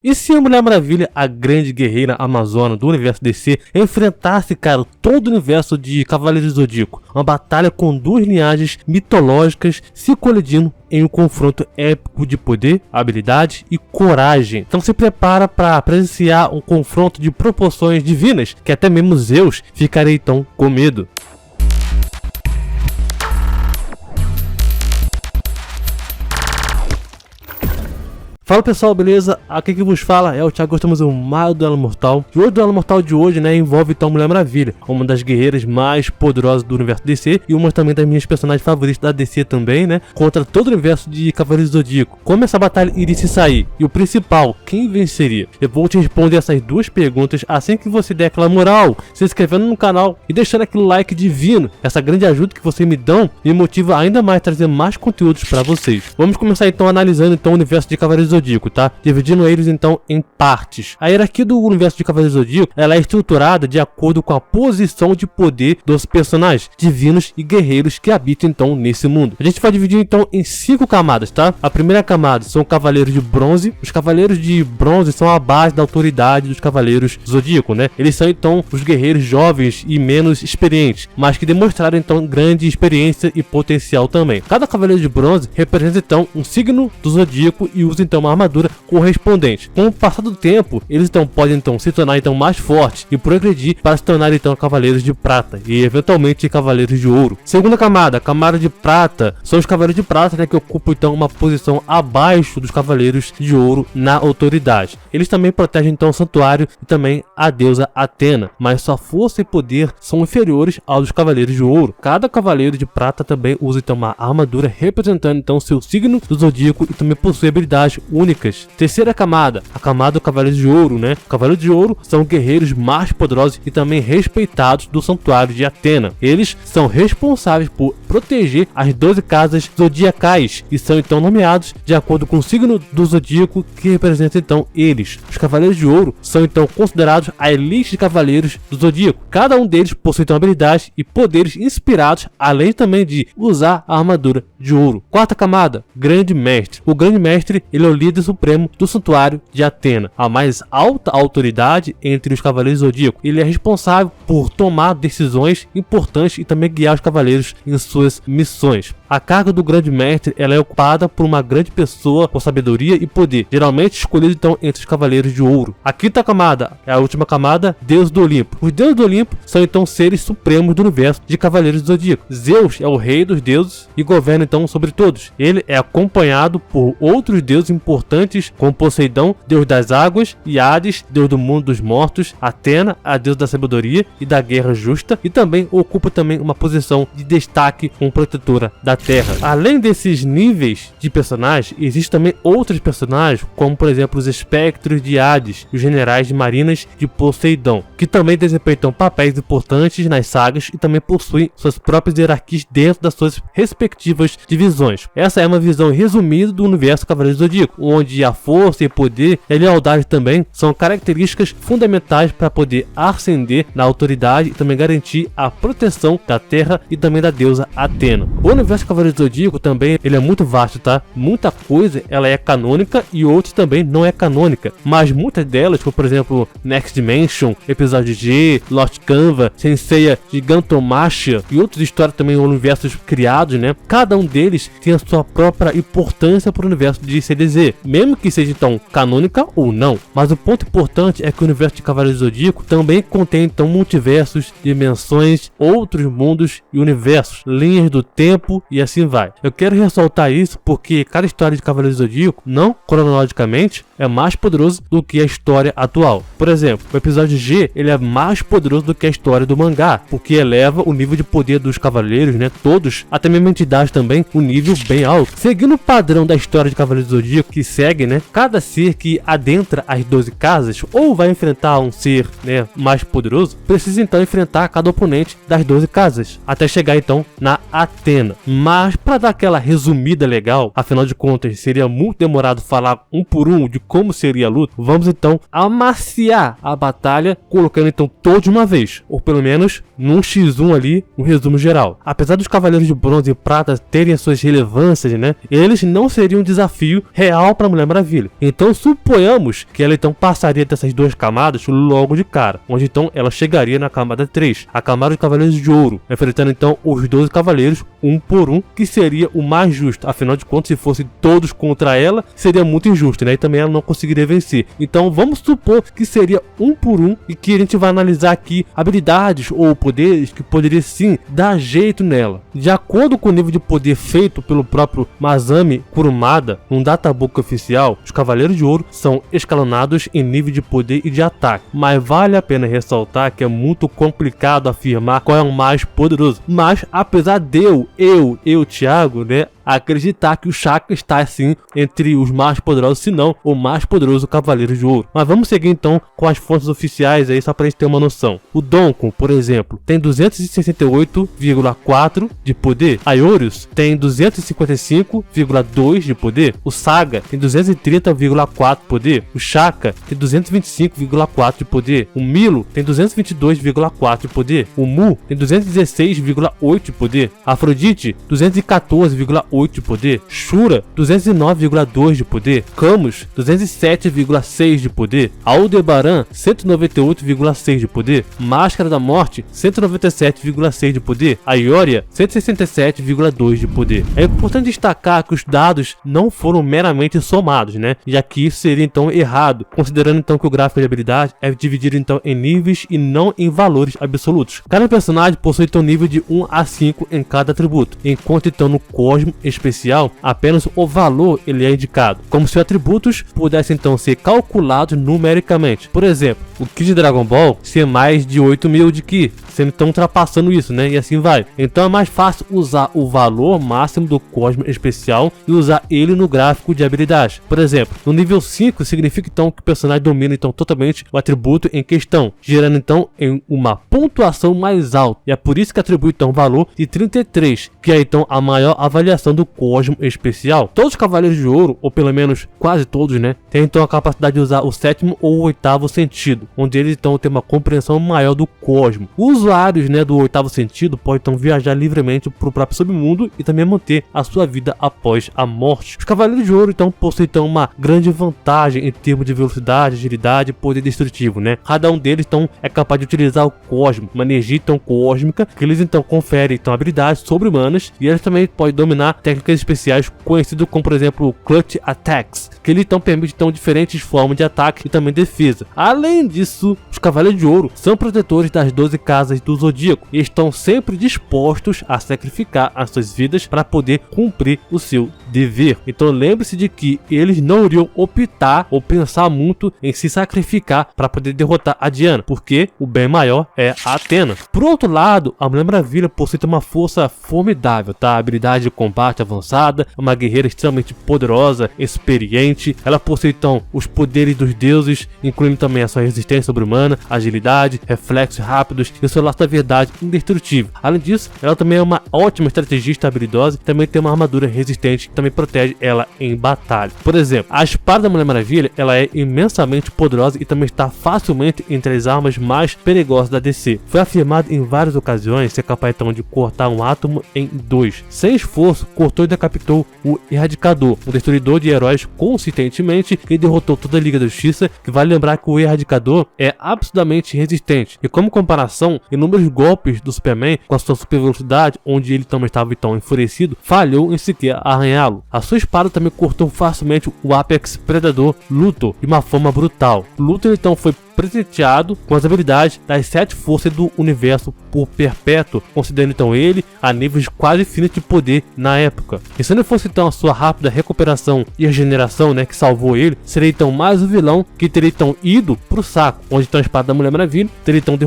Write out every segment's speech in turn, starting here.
E se a Mulher Maravilha, a grande guerreira amazona do universo DC, enfrentasse, cara, todo o universo de Cavaleiros do Zodíaco? Uma batalha com duas linhagens mitológicas se colidindo em um confronto épico de poder, habilidade e coragem. Então se prepara para presenciar um confronto de proporções divinas, que até mesmo Zeus ficaria então com medo. Fala pessoal, beleza? Aqui que vos fala é o Thiago, estamos no mais Duelo Mortal. E o Duelo Mortal de hoje, né, envolve então Mulher Maravilha, uma das guerreiras mais poderosas do universo DC e uma também das minhas personagens favoritas da DC também, né, contra todo o universo de Cavaleiros do Zodíaco. Como essa batalha iria se sair? E o principal, quem venceria? Eu vou te responder essas duas perguntas assim que você der aquela moral, se inscrevendo no canal e deixando aquele like divino. Essa grande ajuda que vocês me dão me motiva ainda mais a trazer mais conteúdos para vocês. Vamos começar então analisando então o universo de Cavaleiros do Zodíaco, tá? Dividindo eles então em partes. A hierarquia do universo de Cavaleiros do Zodíaco, ela é estruturada de acordo com a posição de poder dos personagens divinos e guerreiros que habitam então nesse mundo. A gente vai dividir então em 5 camadas, tá? A primeira camada são Cavaleiros de Bronze. Os Cavaleiros de Bronze são a base da autoridade dos Cavaleiros do Zodíaco, né? Eles são então os guerreiros jovens e menos experientes, mas que demonstraram então grande experiência e potencial também. Cada Cavaleiro de Bronze representa então um signo do Zodíaco e usa então uma armadura correspondente. Com o passar do tempo, eles então podem então se tornar então mais fortes e progredir para se tornar então Cavaleiros de Prata e eventualmente Cavaleiros de Ouro. Segunda camada, camada de Prata, são os Cavaleiros de Prata, né, que ocupam então uma posição abaixo dos Cavaleiros de Ouro na autoridade. Eles também protegem então o santuário e também a deusa Atena, mas sua força e poder são inferiores aos dos Cavaleiros de Ouro. Cada Cavaleiro de Prata também usa então uma armadura representando então seu signo do Zodíaco e também possui habilidades únicas. Terceira camada, a camada do Cavaleiro de Ouro, né? Cavaleiros de Ouro são guerreiros mais poderosos e também respeitados do santuário de Atena. Eles são responsáveis por proteger as 12 casas zodiacais e são então nomeados de acordo com o signo do Zodíaco que representa então eles. Os Cavaleiros de Ouro são então considerados a elite de Cavaleiros do Zodíaco. Cada um deles possui então habilidades e poderes inspirados, além também de usar a armadura de ouro. Quarta camada, Grande Mestre. O Grande Mestre, ele é o líder supremo do santuário de Atena, a mais alta autoridade entre os Cavaleiros do Zodíaco. Ele é responsável por tomar decisões importantes e também guiar os cavaleiros em suas missões. A carga do Grande Mestre, ela é ocupada por uma grande pessoa com sabedoria e poder, geralmente escolhido então entre os Cavaleiros de Ouro. A quinta camada é a última camada, Deus do Olimpo. Os deuses do Olimpo são então seres supremos do universo de Cavaleiros do Zodíaco. Zeus é o rei dos deuses e governa então sobre todos. Ele é acompanhado por outros deuses importantes como Poseidon, deus das águas, e Hades, deus do mundo dos mortos, Atena, a deusa da sabedoria e da guerra justa, e também ocupa também uma posição de destaque como protetora da Terra. Além desses níveis de personagens, existem também outros personagens, como por exemplo os espectros de Hades e os generais de marinas de Poseidon, que também desempenham papéis importantes nas sagas e também possuem suas próprias hierarquias dentro das suas respectivas divisões. Essa é uma visão resumida do universo Cavaleiros do Zodíaco, onde a força e poder e a lealdade também são características fundamentais para poder ascender na autoridade e também garantir a proteção da Terra e também da deusa Atena. O universo Cavaleiros do Zodíaco também, ele é muito vasto, tá? Muita coisa ela é canônica e outras também não é canônica, mas muitas delas, como por exemplo Next Dimension, Episódio G, Lost Canva, Senseiya Gigantomachia e outras histórias também, universos criados, né? Cada um deles tem a sua própria importância para o universo de CDZ, mesmo que seja então canônica ou não. Mas o ponto importante é que o universo de Cavaleiros do Zodíaco também contém então multiversos, dimensões, outros mundos e universos, linhas do tempo e assim vai. Eu quero ressaltar isso porque cada história de Cavaleiros do Zodíaco, não cronologicamente, é mais poderoso do que a história atual. Por exemplo, o episódio G, ele é mais poderoso do que a história do mangá, porque eleva o nível de poder dos cavaleiros, né? Todos, até mesmo entidades também, um nível bem alto. Seguindo o padrão da história de Cavaleiros do Zodíaco que segue, né? Cada ser que adentra as 12 casas ou vai enfrentar um ser, né, mais poderoso, precisa então enfrentar cada oponente das 12 casas, até chegar então na Atena. Mas para dar aquela resumida legal, afinal de contas seria muito demorado falar um por um de como seria a luta, vamos então amaciar a batalha, colocando então todos de uma vez, ou pelo menos num x1 ali, um resumo geral. Apesar dos Cavaleiros de Bronze e Prata terem as suas relevâncias, né, eles não seriam um desafio real para a Mulher Maravilha. Então suponhamos que ela então passaria dessas duas camadas logo de cara, onde então ela chegaria na camada 3, a camada dos Cavaleiros de Ouro, enfrentando então os 12 Cavaleiros um por um, que seria o mais justo. Afinal de contas, se fossem todos contra ela, seria muito injusto, né, e também ela não conseguiria vencer. Então vamos supor que seria um por um e que a gente vai analisar aqui habilidades ou poderes que poderia sim dar jeito nela. De acordo com o nível de poder feito pelo próprio Masami Kurumada, num databook oficial, os Cavaleiros de Ouro são escalonados em nível de poder e de ataque, mas vale a pena ressaltar que é muito complicado afirmar qual é o mais poderoso. Mas apesar de eu, Thiago, né, acreditar que o Shaka está assim entre os mais poderosos, se não o mais poderoso Cavaleiro de Ouro. Mas vamos seguir então com as fontes oficiais aí, só pra gente ter uma noção. O Donkon, por exemplo, tem 268,4 de poder. A Iorius tem 255,2 de poder. O Saga tem 230,4 de poder. O Shaka tem 225,4 de poder. O Milo tem 222,4 de poder. O Mu tem 216,8 de poder. A Afrodite 214,8 de poder, Shura 209,2 de poder, Camus 207,6 de poder, Aldebaran 198,6 de poder, Máscara da Morte 197,6 de poder, a Ioria 167,2 de poder. É importante destacar que os dados não foram meramente somados, né? Já que isso seria então errado, considerando então que o gráfico de habilidade é dividido então em níveis e não em valores absolutos. Cada personagem possui então nível de 1 a 5 em cada atributo, enquanto então no Cosmo especial apenas o valor ele é indicado, como se os atributos pudessem então ser calculados numericamente. Por exemplo, o Ki de Dragon Ball ser mais de 8.000 de Ki, sendo então ultrapassando isso, né, e assim vai. Então é mais fácil usar o valor máximo do Cosmo especial e usar ele no gráfico de habilidade. Por exemplo, no nível 5 significa então que o personagem domina então totalmente o atributo em questão, gerando então em uma pontuação mais alta, e é por isso que atribui então um valor de 33, que é então a maior avaliação do Cosmo especial. Todos os Cavaleiros de Ouro, ou pelo menos quase todos, né, têm então a capacidade de usar o 7º ou o 8º sentido, onde eles então têm uma compreensão maior do Cosmo. Os usuários, né, do 8º sentido podem então viajar livremente para o próprio submundo e também manter a sua vida após a morte. Os Cavaleiros de Ouro então possuem então uma grande vantagem em termos de velocidade, agilidade e poder destrutivo, né? Cada um deles então é capaz de utilizar o Cosmo, uma energia então cósmica, que eles então conferem então habilidades sobre-humanas, e eles também podem dominar técnicas especiais conhecidas como, por exemplo, Clutch Attacks, que ele então permite então diferentes formas de ataque e também defesa. Além disso, os Cavaleiros de Ouro são protetores das 12 casas do Zodíaco e estão sempre dispostos a sacrificar as suas vidas para poder cumprir o seu dever. Então lembre-se de que eles não iriam optar ou pensar muito em se sacrificar para poder derrotar a Diana, porque o bem maior é a Athena. Por outro lado, a Mulher Maravilha possui uma força formidável, tá? Habilidade de combate avançada, uma guerreira extremamente poderosa, experiente. Ela possui então os poderes dos deuses, incluindo também a sua resistência sobre-humana, agilidade, reflexos rápidos e o seu laço da verdade indestrutível. Além disso, ela também é uma ótima estrategista habilidosa e também tem uma armadura resistente que também protege ela em batalha. Por exemplo, a espada da Mulher Maravilha ela é imensamente poderosa e também está facilmente entre as armas mais perigosas da DC. Foi afirmado em várias ocasiões ser capaz então de cortar um átomo em dois. Sem esforço, cortou e decapitou o Erradicador, um destruidor de heróis consistentemente, que derrotou toda a Liga da Justiça, que vale lembrar que o Erradicador é absurdamente resistente. E como comparação, inúmeros golpes do Superman com a sua super velocidade, onde ele também estava então enfurecido, falhou em sequer arranhá-lo. A sua espada também cortou facilmente o Apex Predador Luthor de uma forma brutal. Luthor então foi presenteado com as habilidades das 7 forças do universo por perpétuo, considerando então ele a níveis quase infinitos de poder na época. E se não fosse então a sua rápida recuperação e regeneração, né, que salvou ele, seria então mais um vilão que teria então ido pro saco, onde então a espada da Mulher Maravilha teria então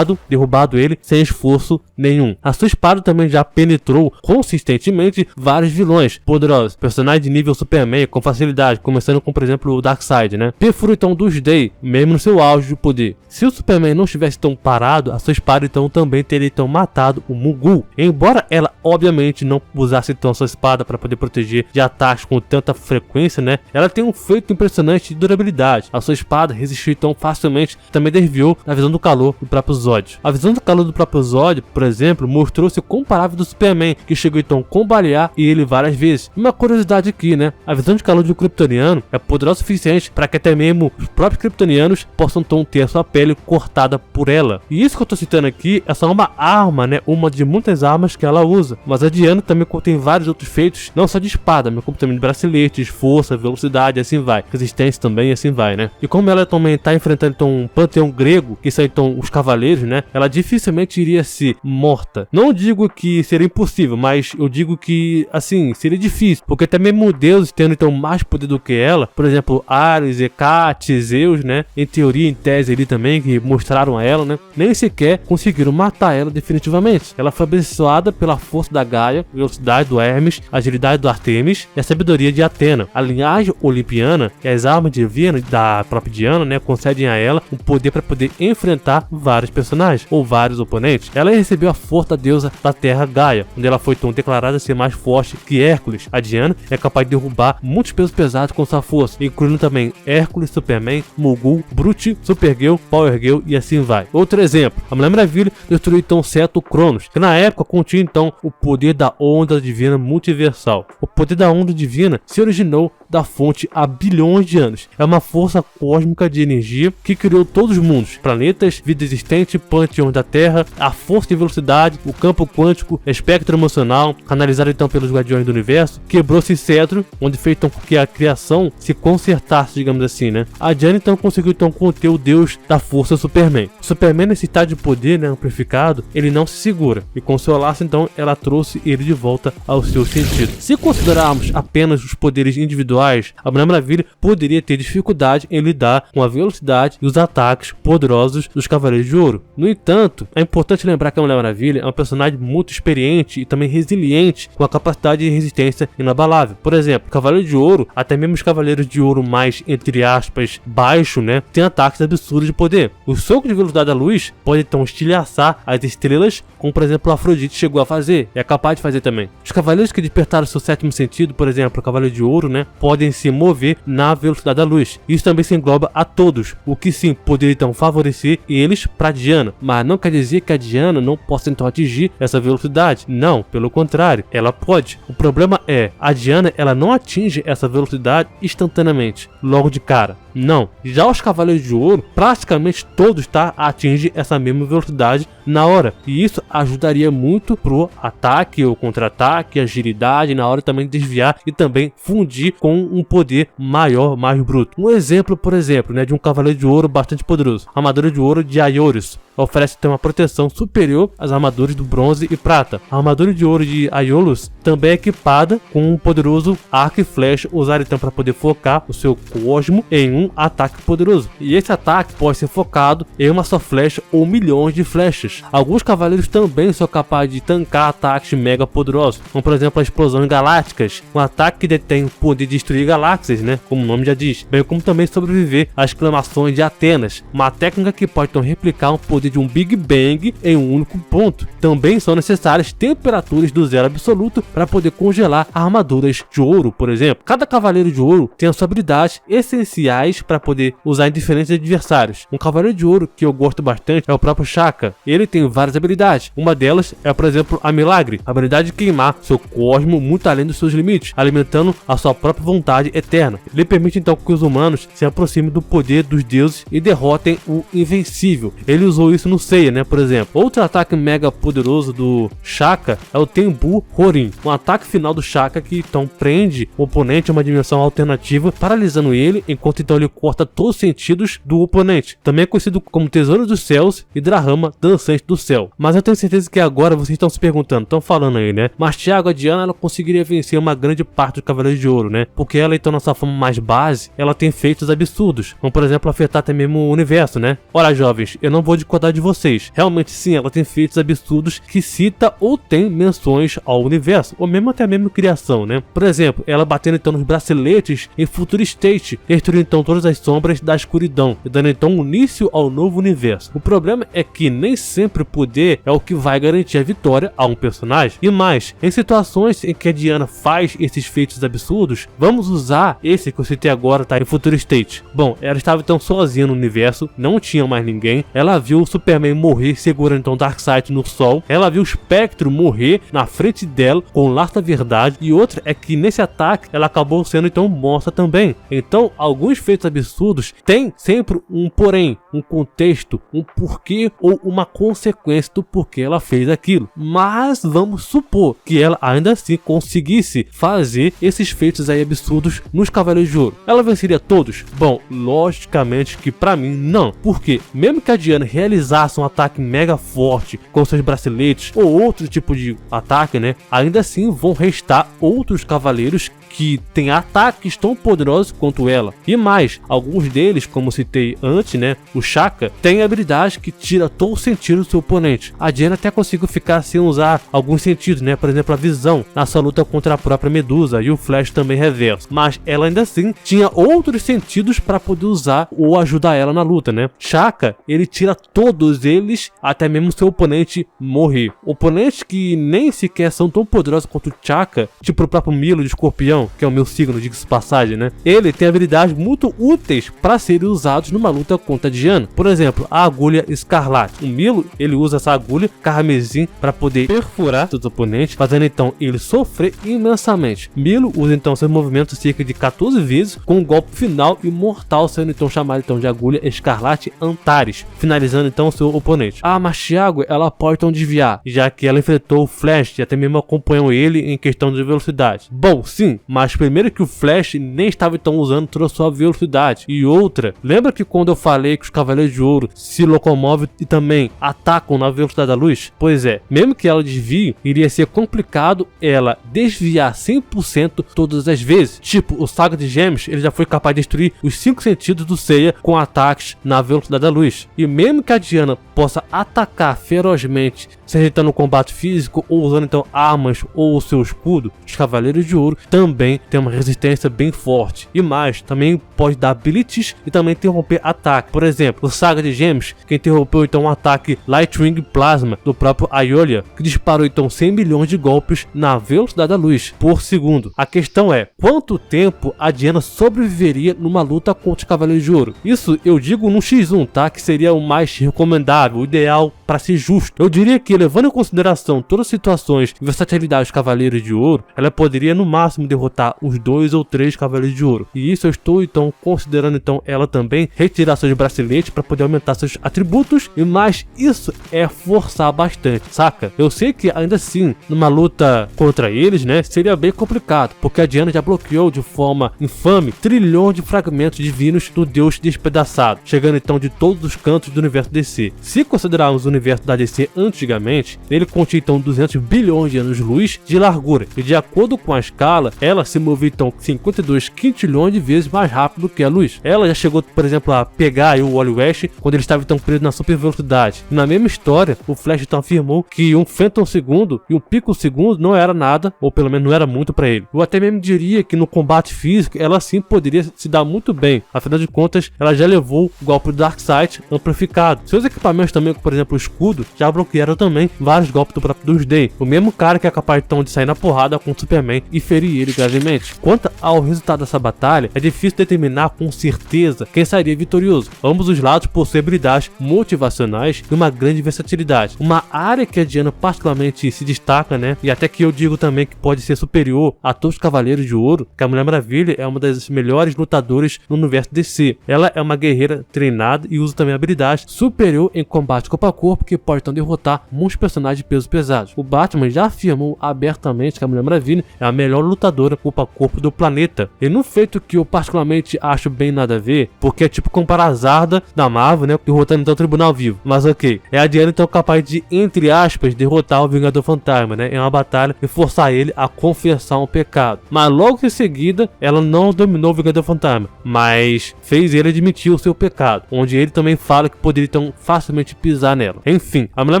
derrubado ele sem esforço nenhum. A sua espada também já penetrou consistentemente vários vilões poderosos, personagens de nível Superman com facilidade, começando com, por exemplo, o Darkseid, né? Perfurou então dos Day, mesmo no seu auge, auge do poder. Se o Superman não estivesse tão parado, a sua espada então também teria então matado o Mul-Gu. Embora ela obviamente não usasse então a sua espada para poder proteger de ataques com tanta frequência, né? Ela tem um feito impressionante de durabilidade. A sua espada resistiu tão facilmente, também desviou da visão do calor do próprio Zod. A visão do calor do próprio Zod, por exemplo, mostrou-se comparável do Superman, que chegou então a combalear ele várias vezes. Uma curiosidade aqui, né? A visão de calor de um kryptoniano é poderosa o suficiente para que até mesmo os próprios kryptonianos possam então ter a sua pele cortada por ela. E isso que eu tô citando aqui é só uma arma, né? Uma de muitas armas que ela usa. Mas a Diana também contém vários outros feitos, não só de espada, mas como também de braceletes, força, velocidade, e assim vai. Resistência também, e assim vai, né? E como ela também tá enfrentando então um panteão grego, que são então os cavaleiros, né? Ela dificilmente iria ser morta. Não digo que seria impossível, mas eu digo que, assim, seria difícil. Porque até mesmo deuses tendo então mais poder do que ela, por exemplo, Ares, Hecate, Zeus, né? Em teoria, em tese ali também, que mostraram a ela, né? Nem sequer conseguiram matar ela definitivamente. Ela foi abençoada pela força da Gaia, velocidade do Hermes, agilidade do Artemis e a sabedoria de Atena. A linhagem olimpiana e as armas divinas da própria Diana, né? Concedem a ela o poder para poder enfrentar vários personagens ou vários oponentes. Ela recebeu a força da deusa da terra Gaia, onde ela foi então declarada ser mais forte que Hércules. A Diana é capaz de derrubar muitos pesos pesados com sua força, incluindo também Hércules, Superman, Mul-Gu, Brute, Supergirl, Power Girl e assim vai. Outro exemplo, a Mulher Maravilha destruiu então o Cetro Cronos, que na época continha então o poder da onda divina multiversal. O poder da onda divina se originou da fonte há bilhões de anos. É uma força cósmica de energia que criou todos os mundos, planetas, vida existente, panteões da Terra, a força de velocidade, o campo quântico, espectro emocional, canalizado então pelos Guardiões do Universo, quebrou esse cetro, onde fez então com que a criação se consertasse, digamos assim, né? A Diana então conseguiu então conter o deus da força Superman. Superman, nesse estado de poder, né, amplificado, ele não se segura, e com seu laço então ela trouxe ele de volta ao seu sentido. Se considerarmos apenas os poderes individuais, a Mulher Maravilha poderia ter dificuldade em lidar com a velocidade e os ataques poderosos dos Cavaleiros de Ouro. No entanto, é importante lembrar que a Mulher Maravilha é uma personagem muito experiente e também resiliente, com a capacidade de resistência inabalável. Por exemplo, Cavaleiro de Ouro, até mesmo os Cavaleiros de Ouro mais, entre aspas, baixo, né, tem ataques absurdos de poder. O soco de velocidade da luz pode então estilhaçar as estrelas, como por exemplo a Afrodite chegou a fazer, e é capaz de fazer também. Os Cavaleiros que despertaram seu sétimo sentido, por exemplo, o Cavaleiro de Ouro, né, podem se mover na velocidade da luz. Isso também se engloba a todos, o que sim poderia então favorecer eles para Diana, mas não quer dizer que a Diana não possa então atingir essa velocidade. Não, pelo contrário, ela pode. O problema é, a Diana ela não atinge essa velocidade instantaneamente, logo de cara. Não. Já os Cavaleiros de Ouro, praticamente todos, tá, atingem essa mesma velocidade na hora. E isso ajudaria muito pro ataque ou contra-ataque, agilidade na hora também de desviar e também fundir com um poder maior, mais bruto. Um exemplo, por exemplo, né, de um Cavaleiro de Ouro bastante poderoso. A armadura de ouro de Aiolos oferece então uma proteção superior às armaduras do bronze e prata. A armadura de ouro de Aiolos também é equipada com um poderoso arco e flecha, usado então para poder focar o seu cosmo em um ataque poderoso. E esse ataque pode ser focado em uma só flecha ou milhões de flechas. Alguns cavaleiros também são capazes de tancar ataques mega poderosos, como por exemplo as explosões galácticas, um ataque que detém o poder de destruir galáxias, né, como o nome já diz, bem como também sobreviver às exclamações de Atenas, uma técnica que pode então replicar um poder de um Big Bang em um único ponto. Também são necessárias temperaturas do zero absoluto para poder congelar armaduras de ouro, por exemplo. Cada cavaleiro de ouro tem as suas habilidades essenciais para poder usar em diferentes adversários. Um cavaleiro de ouro que eu gosto bastante é o próprio Shaka. Ele tem várias habilidades. Uma delas é, por exemplo, a Milagre, a habilidade de queimar seu cosmo muito além dos seus limites, alimentando a sua própria vontade eterna. Ele permite então que os humanos se aproximem do poder dos deuses e derrotem o invencível. Ele usou isso no Seiya, né, por exemplo. Outro ataque mega poderoso do Shaka é o Tenbu Horin, um ataque final do Shaka que então prende o oponente a uma dimensão alternativa, paralisando ele, enquanto então ele corta todos os sentidos do oponente. Também é conhecido como Tesouro dos Céus e Drahama, Dançante do Céu. Mas eu tenho certeza que agora vocês estão se perguntando, estão falando aí, né? Mas Thiago, a Diana ela conseguiria vencer uma grande parte dos Cavaleiros de Ouro, né? Porque ela então, na sua forma mais base, ela tem feitos absurdos, como por exemplo afetar até mesmo o universo, né? Olha, jovens, eu não vou discordar maldade de vocês. Realmente sim, ela tem feitos absurdos que cita ou tem menções ao universo, ou mesmo até mesmo criação, né? Por exemplo, ela batendo então nos braceletes em Future State, destruindo então todas as sombras da escuridão e dando então início ao novo universo. O problema é que nem sempre o poder é o que vai garantir a vitória a um personagem. E mais, em situações em que a Diana faz esses feitos absurdos, vamos usar esse que eu citei agora, tá? Em Future State. Bom, ela estava então sozinha no universo, não tinha mais ninguém. Ela viu o Superman morrer segurando então Darkseid no sol. Ela viu o Spectro morrer na frente dela com o laço da verdade. E outra é que nesse ataque ela acabou sendo então morta também. Então, alguns feitos absurdos têm sempre um porém, um contexto, um porquê ou uma consequência do porquê ela fez aquilo. Mas vamos supor que ela ainda assim conseguisse fazer esses feitos aí absurdos nos Cavaleiros de Ouro. Ela venceria todos? Bom, logicamente que pra mim não. Porque mesmo que a Diana realizasse um ataque mega forte com seus braceletes ou outro tipo de ataque, né? Ainda assim vão restar outros cavaleiros que tem ataques tão poderosos quanto ela. E mais, alguns deles, como citei antes, né, o Shaka, tem habilidade que tira todo o sentido do seu oponente. A Diana até conseguiu ficar sem usar alguns sentidos, né, por exemplo, a visão na sua luta contra a própria Medusa e o Flash também reverso. Mas ela ainda assim tinha outros sentidos para poder usar ou ajudar ela na luta, né. Shaka, ele tira todos eles até mesmo seu oponente morrer. Oponentes que nem sequer são tão poderosos quanto o Shaka, tipo o próprio Milo de Escorpião, que é o meu signo, diga-se passagem, né? Ele tem habilidades muito úteis para serem usados numa luta contra a Diana. Por exemplo, a agulha escarlate. O Milo, ele usa essa agulha carmesim para poder perfurar seus oponentes, fazendo então ele sofrer imensamente. Milo usa então seus movimentos cerca de 14 vezes, com um golpe final e mortal sendo então chamado então de agulha escarlate Antares, finalizando então seu oponente. A Machiago, ela pode então desviar, já que ela enfrentou o Flash e até mesmo acompanhou ele em questão de velocidade. Bom, sim, mas primeiro que o Flash nem estava então usando toda a sua velocidade. E outra, lembra que quando eu falei que os Cavaleiros de Ouro se locomovem e também atacam na velocidade da luz? Pois é, mesmo que ela desvie, iria ser complicado ela desviar 100% todas as vezes. Tipo, o Saga de Gêmeos, ele já foi capaz de destruir os 5 sentidos do Seiya com ataques na velocidade da luz. E mesmo que a Diana possa atacar ferozmente, seja então no combate físico ou usando então armas ou o seu escudo, os Cavaleiros de Ouro também tem uma resistência bem forte. E mais, também pode dar blitz e também interromper ataque. Por exemplo, o Saga de Gêmeos, que interrompeu então um ataque Lightning Plasma do próprio Aiolia, que disparou então 100 milhões de golpes na velocidade da luz por segundo. A questão é, quanto tempo a Diana sobreviveria numa luta contra os Cavaleiros de Ouro? Isso eu digo no X1, tá? Que seria o mais recomendável, o ideal para ser justo. Eu diria que, levando em consideração todas as situações e versatilidade dos Cavaleiros de Ouro, ela poderia no máximo derrotar os 2 ou 3 Cavaleiros de Ouro. E isso eu estou então considerando então ela também retirar seus braceletes para poder aumentar seus atributos. E mais, isso é forçar bastante, saca? Eu sei que ainda assim, numa luta contra eles, né, seria bem complicado, porque a Diana já bloqueou de forma infame trilhões de fragmentos divinos do Deus despedaçado, chegando então de todos os cantos do universo DC. Se considerarmos o universo da DC antigamente, ele continha então 200 bilhões de anos-luz de largura, e de acordo com a escala, ela se move então 52 quintilhões de vezes mais rápido que a luz. Ela já chegou, por exemplo, a pegar o Wally West quando ele estava então preso na super velocidade. E na mesma história, o Flash então afirmou que um Phantom segundo e um Pico segundo não era nada, ou pelo menos não era muito para ele. Eu até mesmo diria que no combate físico ela sim poderia se dar muito bem, afinal de contas ela já levou o golpe do Darkseid amplificado. Seus equipamentos também, por exemplo o escudo, já bloquearam também vários golpes do próprio Doomsday, o mesmo cara que é capaz então de sair na porrada com o Superman e ferir ele gravemente. Quanto ao resultado dessa batalha, é difícil determinar com certeza quem sairia vitorioso. Ambos os lados possuem habilidades motivacionais e uma grande versatilidade. Uma área que a Diana particularmente se destaca, né, e até que eu digo também que pode ser superior a todos os Cavaleiros de Ouro, que a Mulher Maravilha é uma das melhores lutadoras no universo DC. Ela é uma guerreira treinada e usa também habilidades superior em combate corpo a corpo, que pode então derrotar alguns personagens de peso pesado. O Batman já afirmou abertamente que a Mulher Maravilha é a melhor lutadora corpo a corpo do planeta. E num feito que eu particularmente acho bem nada a ver, porque é tipo comparar a Zarda da Marvel, né, derrotando então o Tribunal Vivo. Mas ok, é a Diana então capaz de, entre aspas, derrotar o Vingador Fantasma, né, em uma batalha e forçar ele a confessar um pecado. Mas logo em seguida, ela não dominou o Vingador Fantasma, mas fez ele admitir o seu pecado, onde ele também fala que poderia então facilmente pisar nela. Enfim, a Mulher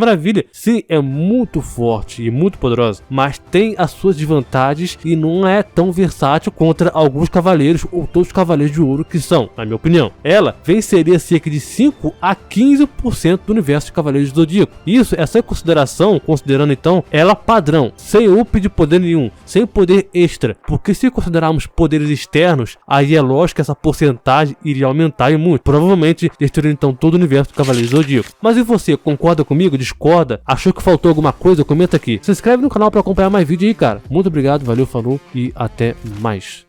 Maravilha sim é muito forte e muito poderosa, mas tem as suas desvantagens e não é tão versátil contra alguns cavaleiros ou todos os cavaleiros de ouro que são, na minha opinião. Ela venceria cerca de 5 a 15% do universo de Cavaleiros do Zodíaco. Isso é só em consideração, considerando então ela padrão, sem up de poder nenhum, sem poder extra, porque se considerarmos poderes externos, aí é lógico que essa porcentagem iria aumentar e muito, provavelmente destruindo então todo o universo do Cavaleiros do Zodíaco. Mas e você, concorda comigo? Discorda? Achou que faltou alguma coisa? Comenta aqui. Se inscreve no canal para acompanhar mais vídeos aí, cara. Muito obrigado, valeu, falou e até mais.